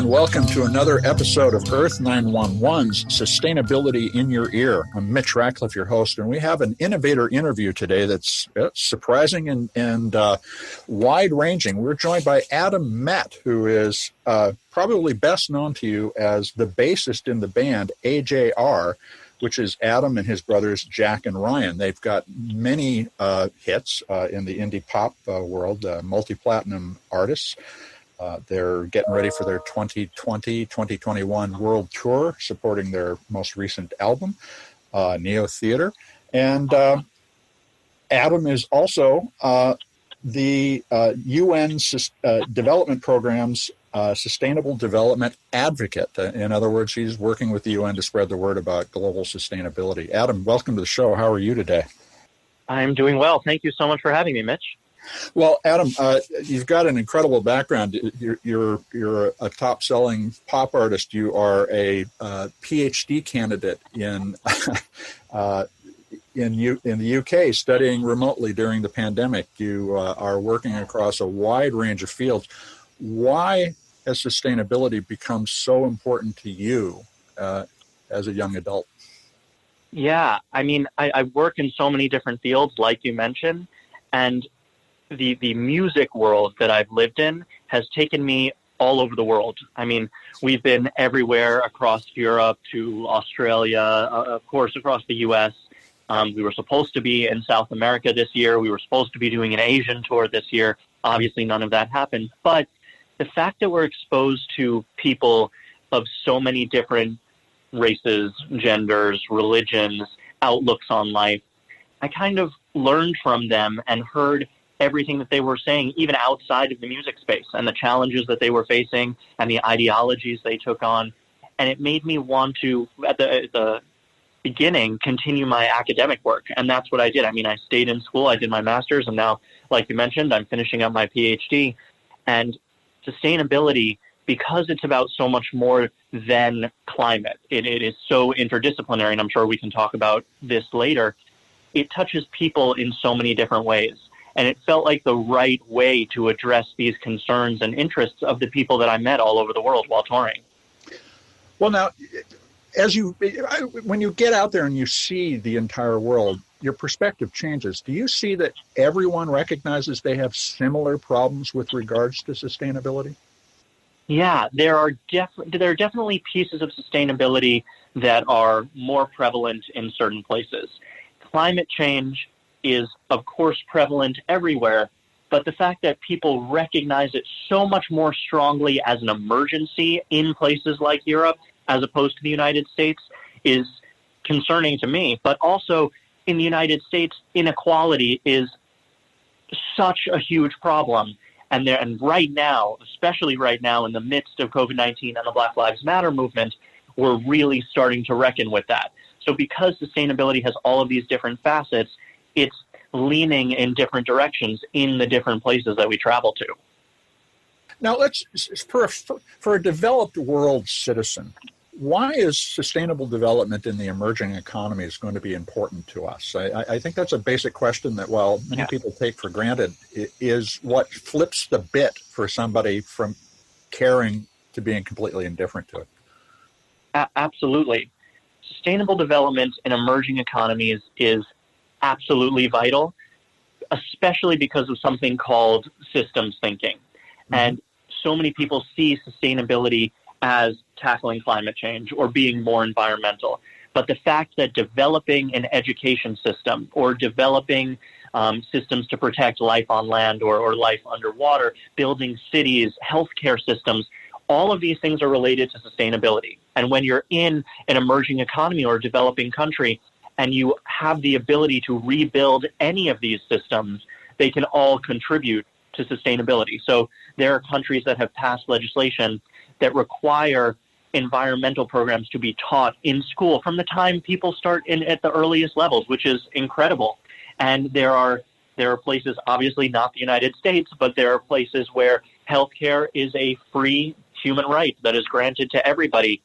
and welcome to another episode of Earth911's Sustainability in Your Ear. I'm Mitch Ratcliffe, your host, and we have an innovator interview today that's surprising and wide-ranging. We're joined by Adam Met, who is probably best known to you as the bassist in the band AJR, which is Adam and his brothers Jack and Ryan. They've got many hits in the indie pop world, multi-platinum artists. They're getting ready for their 2020-2021 world tour, supporting their most recent album, Neo Theater. And Adam is also the UN Development Program's Sustainable Development Advocate. In other words, he's working with the UN to spread the word about global sustainability. Adam, welcome to the show. How are you today? I'm doing well. Thank you so much for having me, Mitch. Well, Adam, you've got an incredible background. You're a top-selling pop artist. You are a Ph.D. candidate in the UK, studying remotely during the pandemic. You are working across a wide range of fields. Why has sustainability become so important to you as a young adult? Yeah, I mean, I work in so many different fields, like you mentioned, and the music world that I've lived in has taken me all over the world. I mean, we've been everywhere across Europe to Australia, of course, across the U.S. We were supposed to be in South America this year. We were supposed to be doing an Asian tour this year. Obviously, none of that happened. But the fact that we're exposed to people of so many different races, genders, religions, outlooks on life, I kind of learned from them and heard everything that they were saying, even outside of the music space, and the challenges that they were facing and the ideologies they took on. And it made me want to, at the beginning, continue my academic work. And that's what I did. I mean, I stayed in school, I did my master's, and now, like you mentioned, I'm finishing up my Ph.D. And sustainability, because it's about so much more than climate, it is so interdisciplinary, and I'm sure we can talk about this later, it touches people in so many different ways. And it felt like the right way to address these concerns and interests of the people that I met all over the world while touring. Well, now, when you get out there and you see the entire world, your perspective changes. Do you see that everyone recognizes they have similar problems with regards to sustainability? Yeah, there are definitely pieces of sustainability that are more prevalent in certain places. Climate change is, of course, prevalent everywhere, but the fact that people recognize it so much more strongly as an emergency in places like Europe as opposed to the United States is concerning to me. But also, in the United States, inequality is such a huge problem. And right now, especially right now in the midst of COVID-19 and the Black Lives Matter movement, we're really starting to reckon with that. So because sustainability has all of these different facets, it's leaning in different directions in the different places that we travel to. Now, for a developed world citizen, why is sustainable development in the emerging economies going to be important to us? I think that's a basic question that, while many people take for granted, is what flips the bit for somebody from caring to being completely indifferent to it. Absolutely. Sustainable development in emerging economies is absolutely vital, especially because of something called systems thinking. Mm-hmm. And so many people see sustainability as tackling climate change or being more environmental. But the fact that developing an education system or developing systems to protect life on land or life underwater, building cities, healthcare systems, all of these things are related to sustainability. And when you're in an emerging economy or a developing country and you have the ability to rebuild any of these systems, they can all contribute to sustainability. So there are countries that have passed legislation that require environmental programs to be taught in school from the time people start at the earliest levels, which is incredible. And there are places, obviously not the United States, but there are places where healthcare is a free human right that is granted to everybody.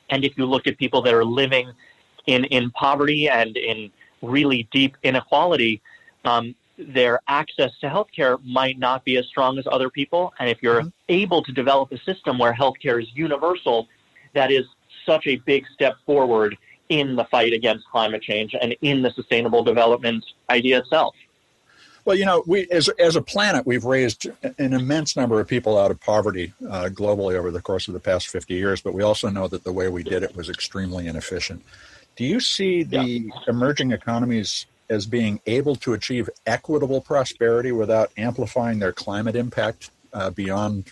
And if you look at people that are living in poverty and in really deep inequality, their access to healthcare might not be as strong as other people. And if you're able to develop a system where healthcare is universal, that is such a big step forward in the fight against climate change and in the sustainable development idea itself. Well, we as a planet, we've raised an immense number of people out of poverty globally over the course of the past 50 years, but we also know that the way we did it was extremely inefficient. Do you see the emerging economies as being able to achieve equitable prosperity without amplifying their climate impact beyond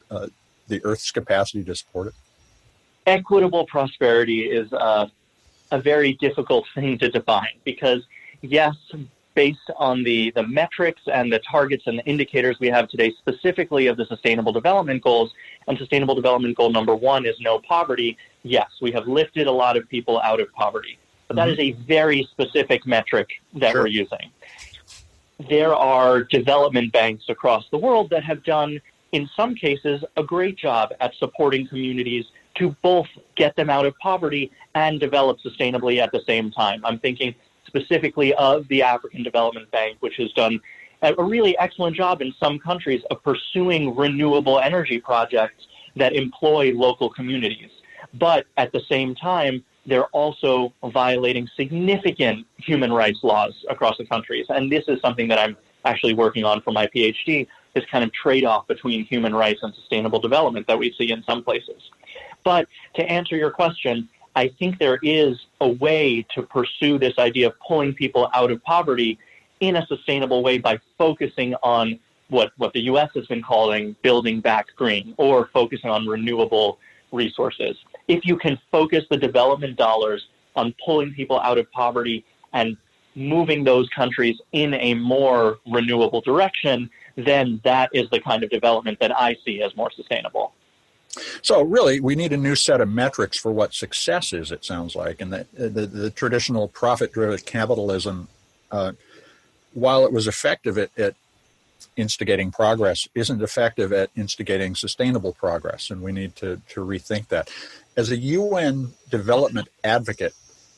the Earth's capacity to support it? Equitable prosperity is a very difficult thing to define because, yes, based on the metrics and the targets and the indicators we have today, specifically of the Sustainable Development Goals, and Sustainable Development Goal number 1 is no poverty, yes, we have lifted a lot of people out of poverty. But that is a very specific metric that we're using. There are development banks across the world that have done, in some cases, a great job at supporting communities to both get them out of poverty and develop sustainably at the same time. I'm thinking specifically of the African Development Bank, which has done a really excellent job in some countries of pursuing renewable energy projects that employ local communities. But at the same time, they're also violating significant human rights laws across the countries. And this is something that I'm actually working on for my Ph.D., this kind of trade-off between human rights and sustainable development that we see in some places. But to answer your question, I think there is a way to pursue this idea of pulling people out of poverty in a sustainable way by focusing on what the U.S. has been calling building back green, or focusing on renewable resources. If you can focus the development dollars on pulling people out of poverty and moving those countries in a more renewable direction, then that is the kind of development that I see as more sustainable. So really, we need a new set of metrics for what success is, it sounds like. And the traditional profit-driven capitalism, while it was effective at instigating progress, isn't effective at instigating sustainable progress. And we need to rethink that. As a UN development advocate,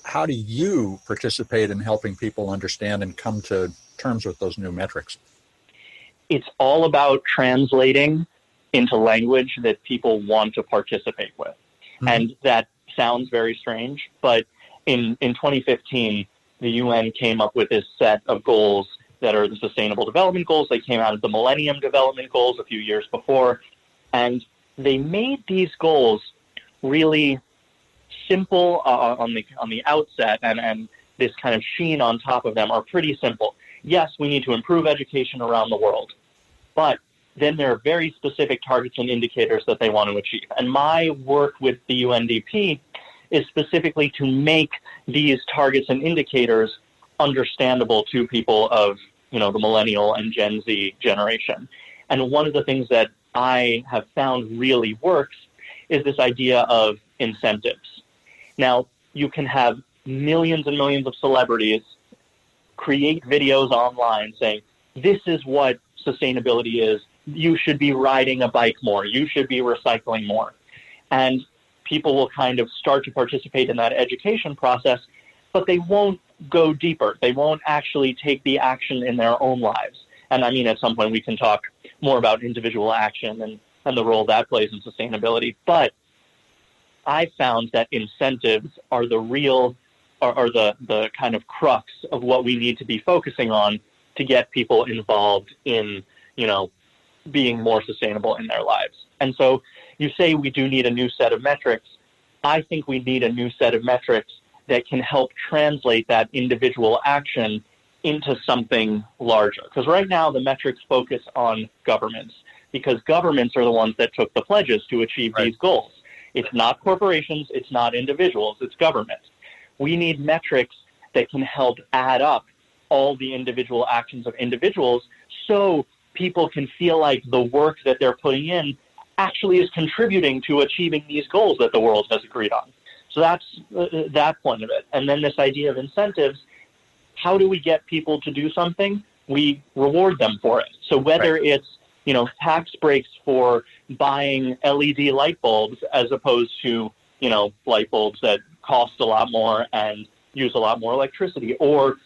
how do you participate in helping people understand and come to terms with those new metrics? It's all about translating into language that people want to participate with. And that sounds very strange, but in 2015, the UN came up with this set of goals that are the Sustainable Development Goals. They came out of the Millennium Development Goals a few years before, and they made these goals really simple on the outset, and this kind of sheen on top of them are pretty simple. Yes, we need to improve education around the world, but then there are very specific targets and indicators that they want to achieve. And my work with the UNDP is specifically to make these targets and indicators understandable to people of, the millennial and Gen Z generation. And one of the things that I have found really works is this idea of incentives. Now, you can have millions and millions of celebrities create videos online saying, this is what sustainability is. You should be riding a bike more. You should be recycling more. And people will kind of start to participate in that education process, but they won't go deeper. They won't actually take the action in their own lives. And I mean, at some point we can talk more about individual action and the role that plays in sustainability. But I found that incentives are the real, are the kind of crux of what we need to be focusing on to get people involved in, being more sustainable in their lives. And so you say we do need a new set of metrics. I think we need a new set of metrics that can help translate that individual action into something larger. Because right now the metrics focus on governments, because governments are the ones that took the pledges to achieve these goals. It's not corporations, it's not individuals, it's government. We need metrics that can help add up all the individual actions of individuals so people can feel like the work that they're putting in actually is contributing to achieving these goals that the world has agreed on. So that's that point of it. And then this idea of incentives, how do we get people to do something? We reward them for it. So whether it's, tax breaks for buying LED light bulbs as opposed to, light bulbs that cost a lot more and use a lot more electricity, or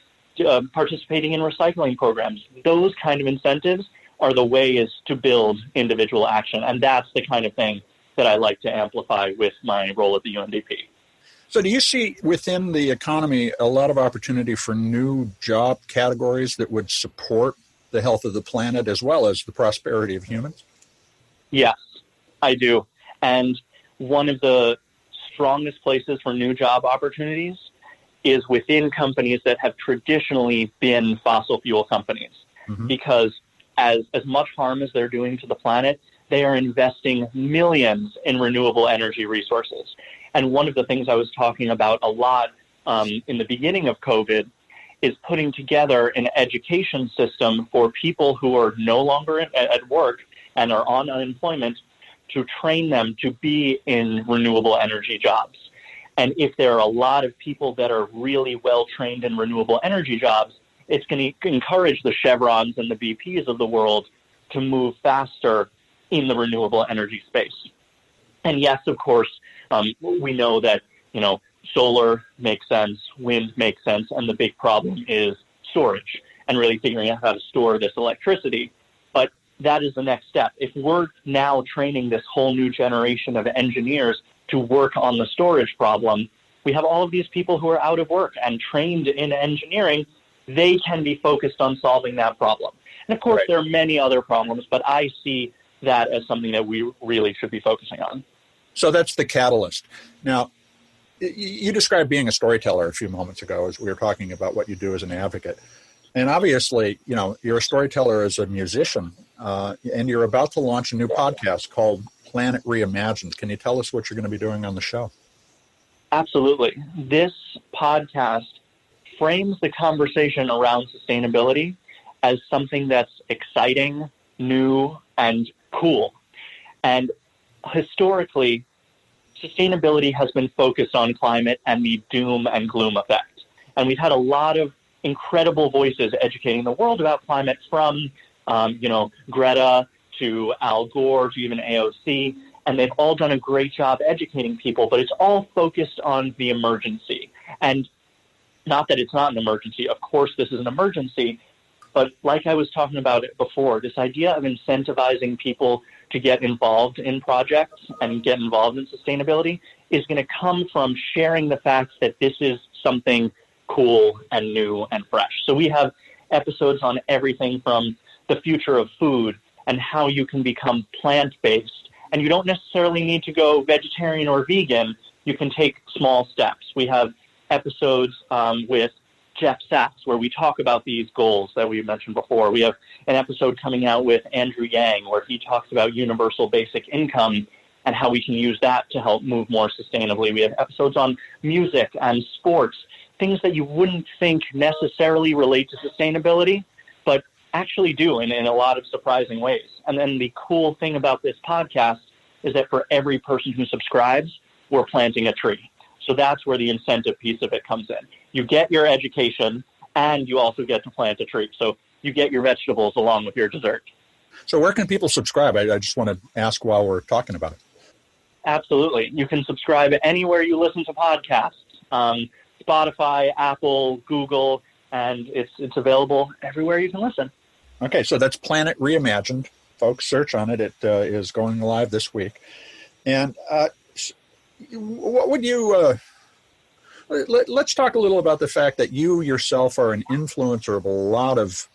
participating in recycling programs. Those kind of incentives are the ways to build individual action. And that's the kind of thing that I like to amplify with my role at the UNDP. So do you see within the economy a lot of opportunity for new job categories that would support the health of the planet as well as the prosperity of humans? Yes, I do. And one of the strongest places for new job opportunities is within companies that have traditionally been fossil fuel companies. Mm-hmm. Because as much harm as they're doing to the planet, they are investing millions in renewable energy resources. And one of the things I was talking about a lot in the beginning of COVID is putting together an education system for people who are no longer at work and are on unemployment to train them to be in renewable energy jobs. And if there are a lot of people that are really well trained in renewable energy jobs, it's going to encourage the Chevrons and the BPs of the world to move faster in the renewable energy space. And yes, of course, we know that, solar makes sense, wind makes sense, and the big problem is storage and really figuring out how to store this electricity. But that is the next step. If we're now training this whole new generation of engineers to work on the storage problem, we have all of these people who are out of work and trained in engineering. They can be focused on solving that problem. And of course, There are many other problems, but I see that as something that we really should be focusing on. So that's the catalyst. Now, you described being a storyteller a few moments ago as we were talking about what you do as an advocate. And obviously, you're a storyteller as a musician, and you're about to launch a new podcast called Planet Reimagined. Can you tell us what you're going to be doing on the show? Absolutely. This podcast frames the conversation around sustainability as something that's exciting, new, and cool. And historically, sustainability has been focused on climate and the doom and gloom effect. And we've had a lot of incredible voices educating the world about climate, from, Greta to Al Gore to even AOC. And they've all done a great job educating people, but it's all focused on the emergency. And not that it's not an emergency. Of course, this is an emergency. But like I was talking about it before, this idea of incentivizing people to get involved in projects and get involved in sustainability is going to come from sharing the fact that this is something cool and new and fresh. So we have episodes on everything from the future of food and how you can become plant-based. And you don't necessarily need to go vegetarian or vegan. You can take small steps. We have episodes with Jeff Sachs, where we talk about these goals that we mentioned before. We have an episode coming out with Andrew Yang, where he talks about universal basic income and how we can use that to help move more sustainably. We have episodes on music and sports, things that you wouldn't think necessarily relate to sustainability, but actually do in a lot of surprising ways. And then the cool thing about this podcast is that for every person who subscribes, we're planting a tree. So that's where the incentive piece of it comes in. You get your education, and you also get to plant a tree. So you get your vegetables along with your dessert. So where can people subscribe? I just want to ask while we're talking about it. Absolutely. You can subscribe anywhere you listen to podcasts, Spotify, Apple, Google, and it's available everywhere you can listen. Okay, so that's Planet Reimagined. Folks, search on it. It is going live this week. And what would you... let's talk a little about the fact that you yourself are an influencer of a lot of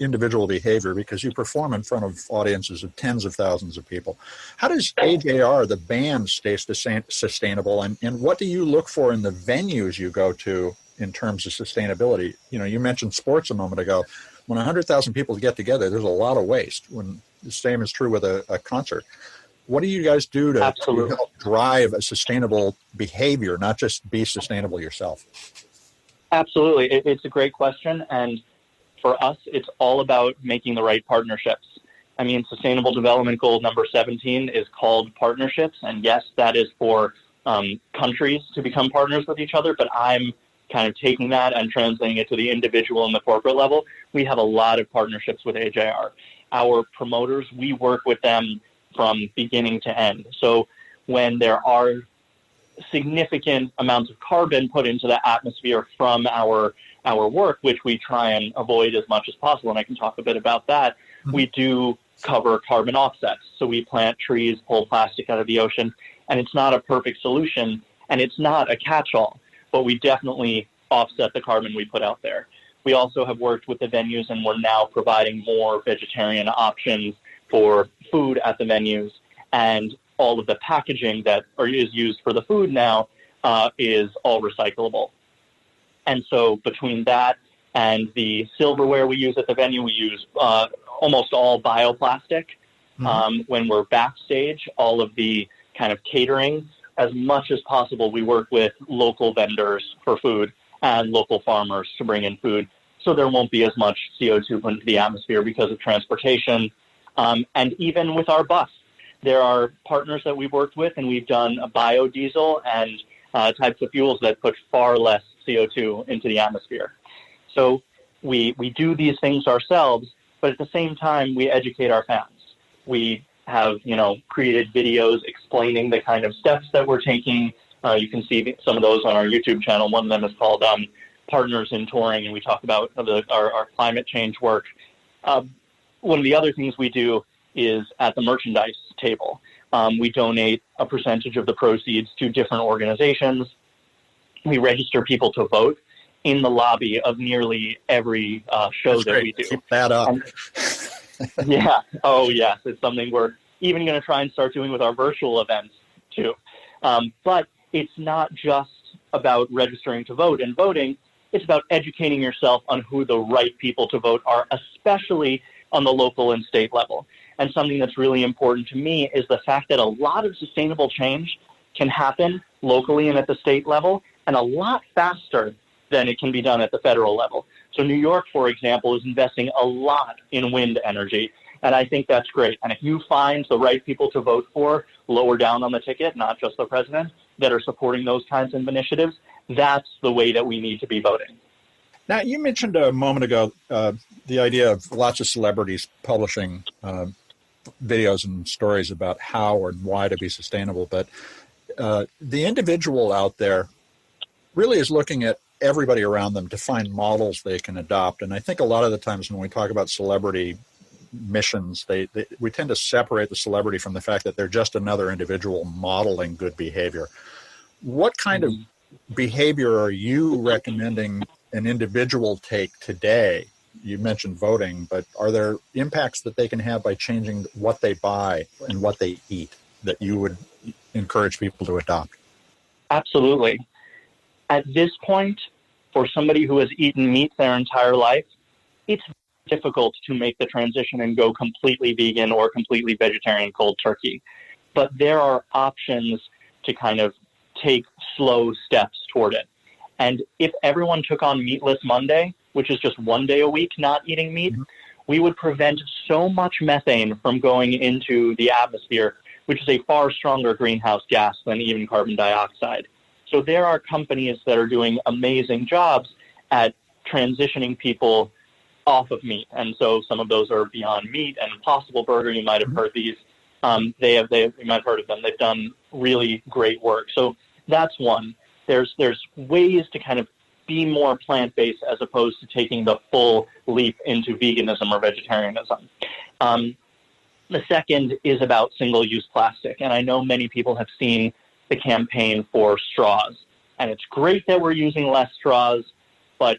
individual behavior because you perform in front of audiences of tens of thousands of people. How does AJR, the band, stay sustainable, and what do you look for in the venues you go to in terms of sustainability? You mentioned sports a moment ago. When 100,000 people get together, there's a lot of waste. When the same is true with a concert. What do you guys do to help drive a sustainable behavior, not just be sustainable yourself? Absolutely. It's a great question. And for us, it's all about making the right partnerships. I mean, Sustainable Development Goal number 17 is called partnerships. And yes, that is for countries to become partners with each other. But I'm kind of taking that and translating it to the individual and the corporate level. We have a lot of partnerships with AJR. Our promoters, we work with them from beginning to end. So when there are significant amounts of carbon put into the atmosphere from our work, which we try and avoid as much as possible. And I can talk a bit about that. Mm-hmm. We do cover carbon offsets. So we plant trees, pull plastic out of the ocean, and it's not a perfect solution, and it's not a catch-all, but we definitely offset the carbon we put out there. We also have worked with the venues, and we're now providing more vegetarian options for food at the venues, and all of the packaging that is used for the food now is all recyclable. And so between that and the silverware we use at the venue, we use almost all bioplastic. Mm-hmm. When we're backstage, all of the kind of catering, as much as possible, we work with local vendors for food and local farmers to bring in food, so there won't be as much CO2 put into the atmosphere because of transportation. And even with our bus, there are partners that we've worked with, and we've done a biodiesel and types of fuels that put far less CO2 into the atmosphere. So we do these things ourselves, but at the same time, we educate our fans. We have, created videos explaining the kind of steps that we're taking. You can see some of those on our YouTube channel. One of them is called Partners in Touring, and we talk about our climate change work. One of the other things we do is at the merchandise table. We donate a percentage of the proceeds to different organizations. We register people to vote in the lobby of nearly every show that we do. Keep that up. Yeah. Oh, yes. It's something we're even going to try and start doing with our virtual events, too. But it's not just about registering to vote and voting. It's about educating yourself on who the right people to vote are, especially on the local and state level. And something that's really important to me is the fact that a lot of sustainable change can happen locally and at the state level, and a lot faster than it can be done at the federal level. So New York, for example, is investing a lot in wind energy, and I think that's great. And if you find the right people to vote for lower down on the ticket, not just the president, that are supporting those kinds of initiatives, that's the way that we need to be voting. Now, you mentioned a moment ago the idea of lots of celebrities publishing videos and stories about how and why to be sustainable, but the individual out there really is looking at everybody around them to find models they can adopt. And I think a lot of the times when we talk about celebrity missions, we tend to separate the celebrity from the fact that they're just another individual modeling good behavior. What kind of behavior are you recommending an individual take today? You mentioned voting, but are there impacts that they can have by changing what they buy and what they eat that you would encourage people to adopt? Absolutely. At this point, for somebody who has eaten meat their entire life, it's difficult to make the transition and go completely vegan or completely vegetarian cold turkey. But there are options to kind of take slow steps toward it. And if everyone took on Meatless Monday, which is just one day a week not eating meat, we would prevent so much methane from going into the atmosphere, which is a far stronger greenhouse gas than even carbon dioxide. So there are companies that are doing amazing jobs at transitioning people off of meat. And so some of those are Beyond Meat and Impossible Burger. You might have heard these. You might have heard of them. They've done really great work. So that's one. There's ways to kind of be more plant-based as opposed to taking the full leap into veganism or vegetarianism. The second is about single-use plastic. And I know many people have seen the campaign for straws. And it's great that we're using less straws, but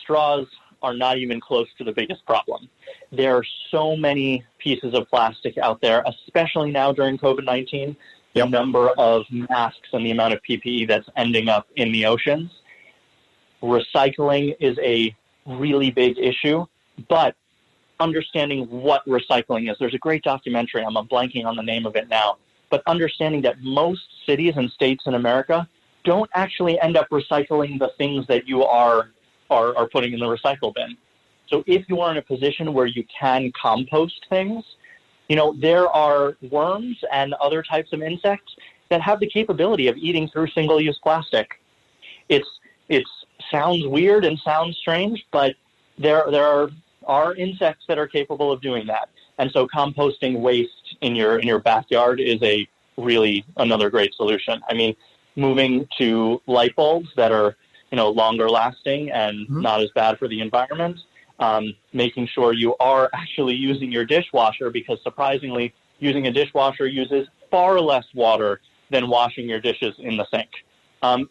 straws are not even close to the biggest problem. There are so many pieces of plastic out there, especially now during COVID-19, the number of masks and the amount of PPE that's ending up in the oceans. Recycling is a really big issue, but understanding what recycling is. There's a great documentary, I'm blanking on the name of it now, but understanding that most cities and states in America don't actually end up recycling the things that you are putting in the recycle bin. So if you are in a position where you can compost things, there are worms and other types of insects that have the capability of eating through single-use plastic. It sounds weird and sounds strange, but there are insects that are capable of doing that. And so composting waste in your backyard is another great solution. I mean, moving to light bulbs that are, longer lasting and not as bad for the environment. Making sure you are actually using your dishwasher, because surprisingly, using a dishwasher uses far less water than washing your dishes in the sink.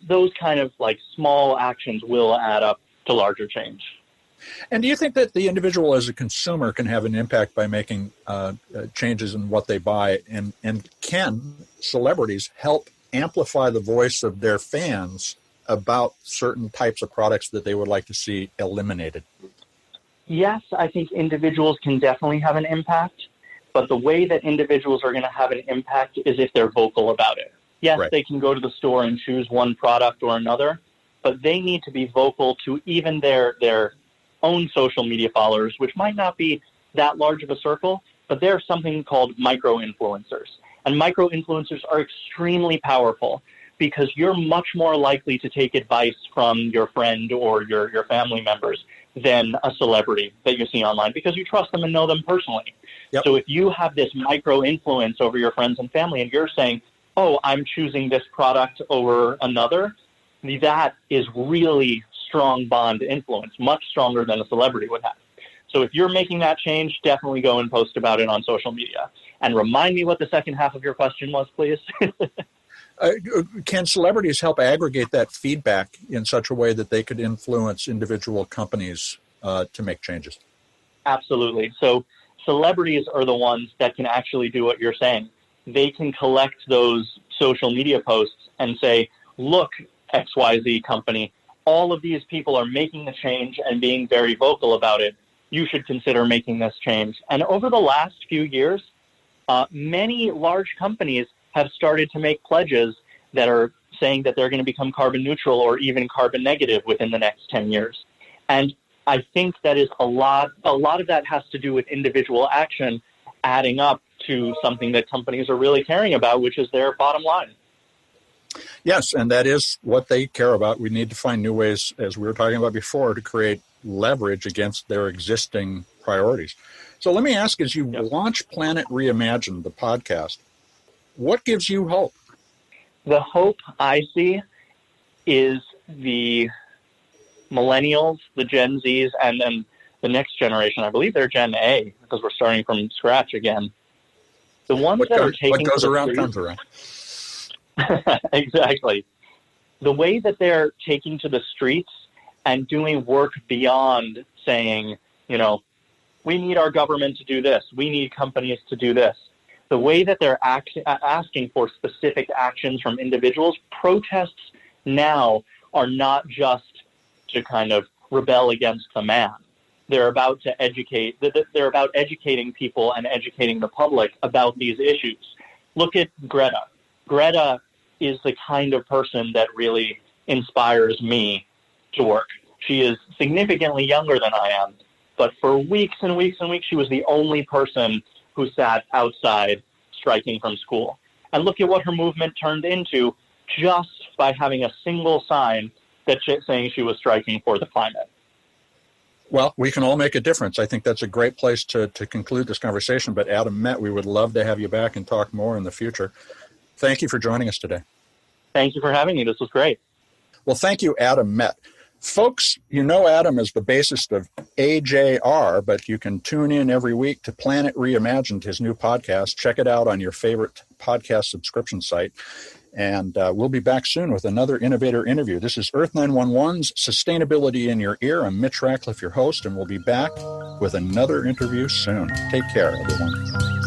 Those kind of like small actions will add up to larger change. And do you think that the individual as a consumer can have an impact by making changes in what they buy? And can celebrities help amplify the voice of their fans about certain types of products that they would like to see eliminated? Yes, I think individuals can definitely have an impact, but the way that individuals are going to have an impact is if they're vocal about it. Yes, right. They can go to the store and choose one product or another, but they need to be vocal to even their own social media followers, which might not be that large of a circle, but they're something called micro-influencers. And micro-influencers are extremely powerful because you're much more likely to take advice from your friend or your family members than a celebrity that you see online, because you trust them and know them personally. Yep. So if you have this micro-influence over your friends and family and you're saying, oh, I'm choosing this product over another, that is really strong bond influence, much stronger than a celebrity would have. So if you're making that change, definitely go and post about it on social media. And remind me what the second half of your question was, please. Can celebrities help aggregate that feedback in such a way that they could influence individual companies to make changes? Absolutely. So celebrities are the ones that can actually do what you're saying. They can collect those social media posts and say, look, XYZ company, all of these people are making a change and being very vocal about it. You should consider making this change. And over the last few years, many large companies have started to make pledges that are saying that they're going to become carbon neutral or even carbon negative within the next 10 years. And I think that is a lot of that has to do with individual action adding up to something that companies are really caring about, which is their bottom line. Yes, and that is what they care about. We need to find new ways, as we were talking about before, to create leverage against their existing priorities. So let me ask, as you launch Planet Reimagined, the podcast, what gives you hope? The hope I see is the millennials, the Gen Zs, and then the next generation. I believe they're Gen A, because we're starting from scratch again. The ones that are taking what goes around comes around. Exactly. The way that they're taking to the streets and doing work beyond saying, we need our government to do this, we need companies to do this. The way that they're asking for specific actions from individuals, protests now are not just to kind of rebel against the man. They're about to educate. They're about educating people and educating the public about these issues. Look at Greta. Greta is the kind of person that really inspires me to work. She is significantly younger than I am, but for weeks and weeks and weeks, she was the only person who sat outside striking from school. And look at what her movement turned into just by having a single sign that saying she was striking for the climate. Well, we can all make a difference. I think that's a great place to conclude this conversation. But Adam Met, we would love to have you back and talk more in the future. Thank you for joining us today. Thank you for having me. This was great. Well, thank you, Adam Met. Folks, you know Adam is the bassist of AJR, but you can tune in every week to Planet Reimagined, his new podcast. Check it out on your favorite podcast subscription site. And we'll be back soon with another innovator interview. This is Earth911's Sustainability in Your Ear. I'm Mitch Ratcliffe, your host, and we'll be back with another interview soon. Take care, everyone.